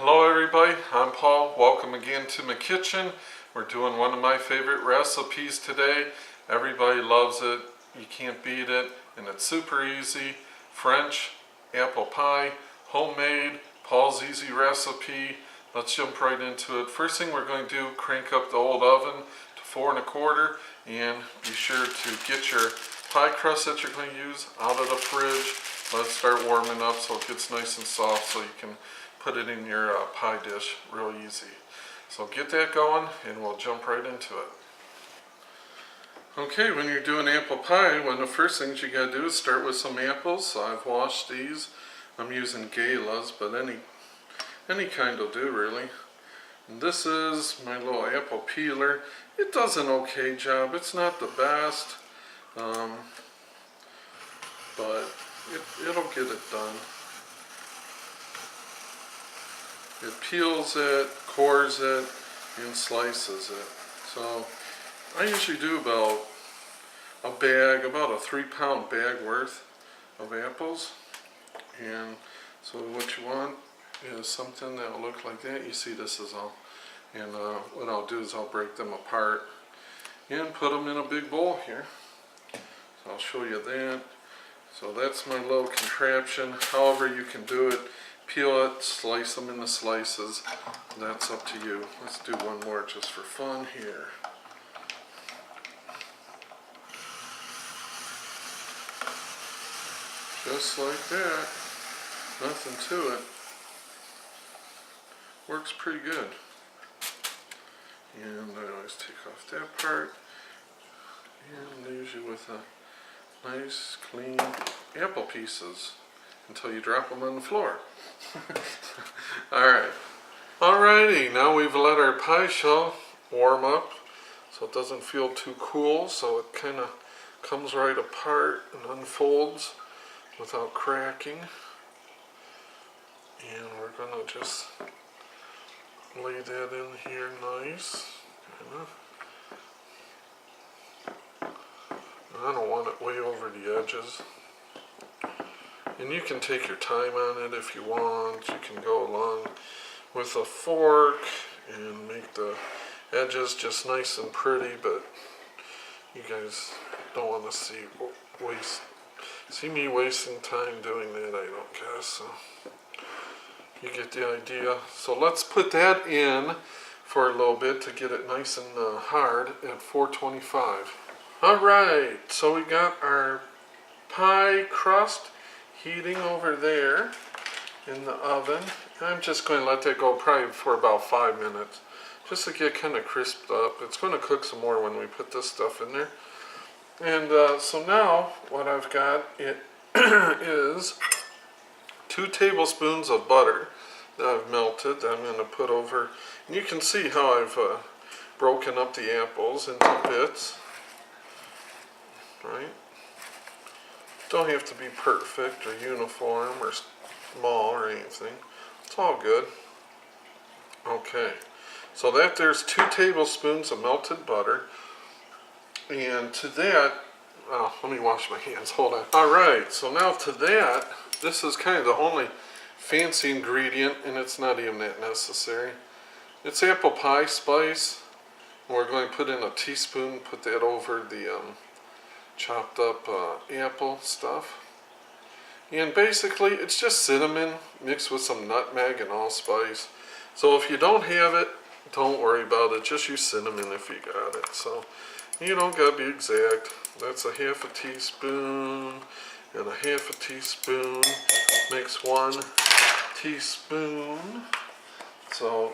Hello everybody, I'm Paul. Welcome again to my kitchen. We're doing one of my favorite recipes today. Everybody loves it, you can't beat it, and it's super easy. French apple pie, homemade, Paul's easy recipe. Let's jump right into it. First thing we're going to do, crank up the old oven to 4 1/4, and be sure to get your pie crust that you're going to use out of the fridge. Let it start warming up so it gets nice and soft so you can put it in your pie dish real easy. So get that going and we'll jump right into it. Okay, when you're doing apple pie, one of the first things you gotta do is start with some apples. So I've washed these. I'm using Gala's, but any kind will do really. And this is my little apple peeler. It does an okay job. It's not the best, but it'll get it done. It peels it, cores it, and slices it. So I usually do about a 3-pound bag worth of apples. And so what you want is something that will look like that. You see this is all. And what I'll do is I'll break them apart and put them in a big bowl here. So I'll show you that. So that's my little contraption. However you can do it. Peel it, slice them into slices. That's up to you. Let's do one more just for fun here. Just like that. Nothing to it. Works pretty good. And I always take off that part. And leaves you with a nice, clean apple pieces until you drop them on the floor. Alrighty, now we've let our pie shell warm up so it doesn't feel too cool, so it kind of comes right apart and unfolds without cracking. And we're going to just lay that in here nice. I don't want it way over the edges. And you can take your time on it if you want. You can go along with a fork and make the edges just nice and pretty, but you guys don't want to see me wasting time doing that, I don't guess. So you get the idea. So let's put that in for a little bit to get it nice and hard at 425. Alright, so we got our pie crust heating over there in the oven. I'm just going to let that go probably for about 5 minutes just to get kind of crisped up. It's going to cook some more when we put this stuff in there. And so now what I've got is 2 tablespoons of butter that I've melted that I'm going to put over. And you can see how I've broken up the apples into bits. Right? Don't have to be perfect or uniform or small or anything. It's all good. Okay, so there's 2 tablespoons of melted butter. And to that, let me wash my hands, hold on. Alright, so now to that, this is kind of the only fancy ingredient, and it's not even that necessary. It's apple pie spice. And we're going to put in a teaspoon, put that over the chopped up apple stuff. And basically it's just cinnamon mixed with some nutmeg and allspice. So if you don't have it, don't worry about it, just use cinnamon if you got it. So you don't gotta be exact. That's a half a teaspoon and a half a teaspoon. Mix 1 teaspoon. So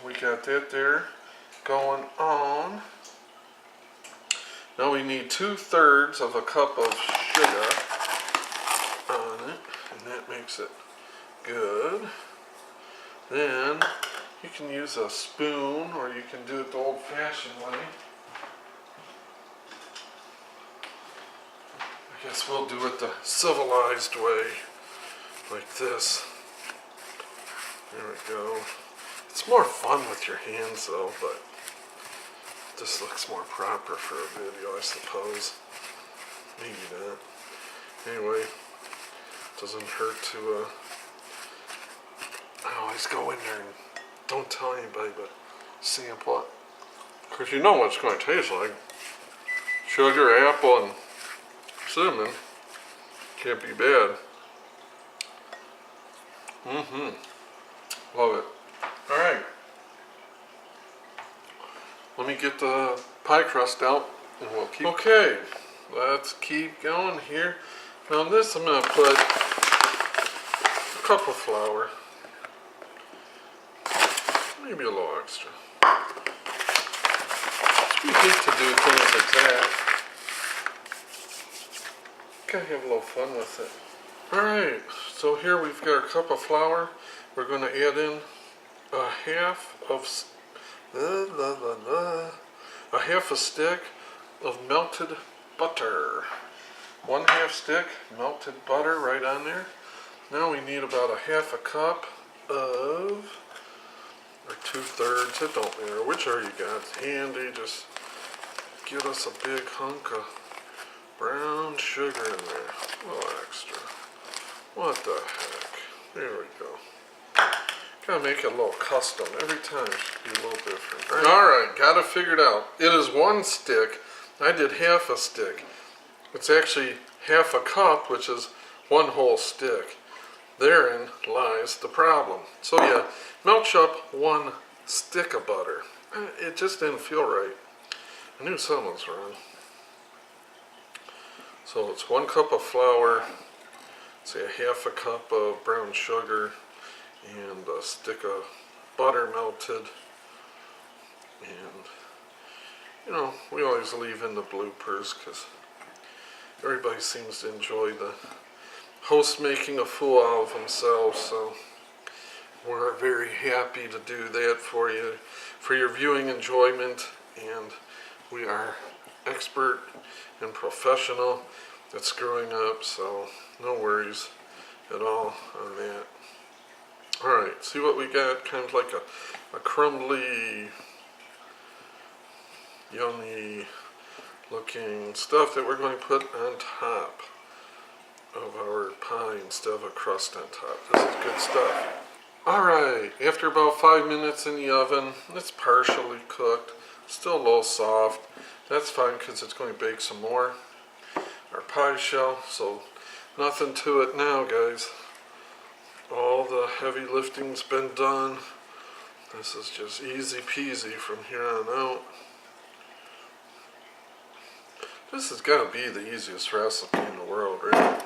we got that there going on. Now we need 2/3 of a cup of sugar on it, and that makes it good. Then you can use a spoon, or you can do it the old-fashioned way. I guess we'll do it the civilized way, like this. There we go. It's more fun with your hands though, but this looks more proper for a video, I suppose. Maybe not. Anyway, doesn't hurt to I always go in there and don't tell anybody, but sample it. Because you know what it's going to taste like. Sugar, apple, and cinnamon. Can't be bad. Love it. Alright. Let me get the pie crust out and we'll keep. Okay, let's keep going here. Now on this I'm going to put a cup of flour. Maybe a little extra. We hate to do things exact. Gotta have a little fun with it. Alright, so here we've got our cup of flour. We're going to add in a half a stick of melted butter. 1/2 stick melted butter right on there. Now we need about a half a cup of, or 2/3, it don't matter, whichever you got. It's handy, just get us a big hunk of brown sugar in there. A little extra. What the heck? There we go. Gotta make it a little custom. Every time it should be a little different. Right? Alright, got it figured out. It is 1 stick. I did half a stick. It's actually half a cup, which is 1 whole stick. Therein lies the problem. So yeah, melt up 1 stick of butter. It just didn't feel right. I knew something was wrong. So it's 1 cup of flour, say a half a cup of brown sugar, and a stick of butter melted. And you know, we always leave in the bloopers because everybody seems to enjoy the host making a fool out of themselves, so we're very happy to do that for you, for your viewing enjoyment. And we are expert and professional at screwing up, so no worries at all on that. Alright, see what we got? Kind of like a crumbly, yummy looking stuff that we're going to put on top of our pie instead of a crust on top. This is good stuff. Alright, after about 5 minutes in the oven, it's partially cooked, still a little soft. That's fine because it's going to bake some more. Our pie shell, so nothing to it now, guys. All the heavy lifting's been done. This is just easy peasy from here on out. This has got to be the easiest recipe in the world, right?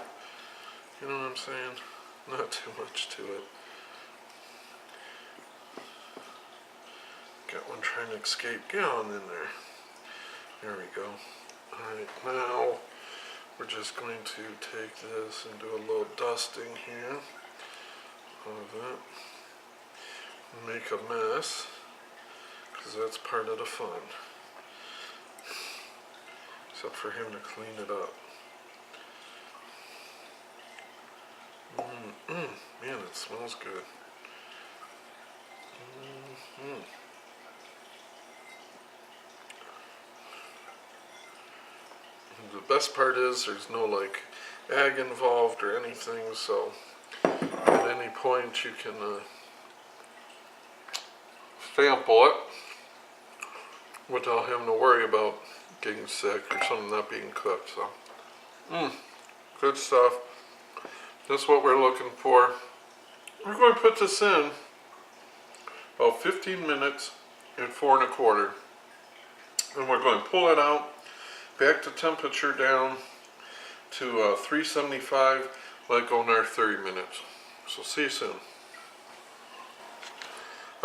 You know what I'm saying? Not too much to it. Got one trying to escape. Get on in there. There we go. Alright, now we're just going to take this and do a little dusting here of it. Make a mess, because that's part of the fun. Except for him to clean it up. Man, it smells good. The best part is there's no like egg involved or anything, so at any point you can sample it without having to worry about getting sick or something not being cooked. So, good stuff. That's what we're looking for. We're going to put this in about 15 minutes at 4 1/4, and we're going to pull it out, back the temperature down to 375, let go another 30 minutes. So see you soon.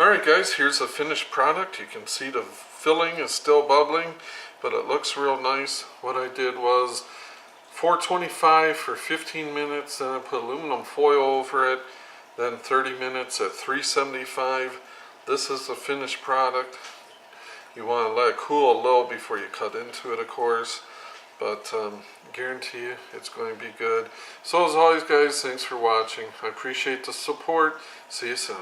Alright guys, here's the finished product. You can see the filling is still bubbling, but it looks real nice. What I did was 425 for 15 minutes, then I put aluminum foil over it, then 30 minutes at 375. This is the finished product. You want to let it cool a little before you cut into it, of course, but guarantee you it's going to be good. So as always guys, thanks for watching. I appreciate the support. See you soon.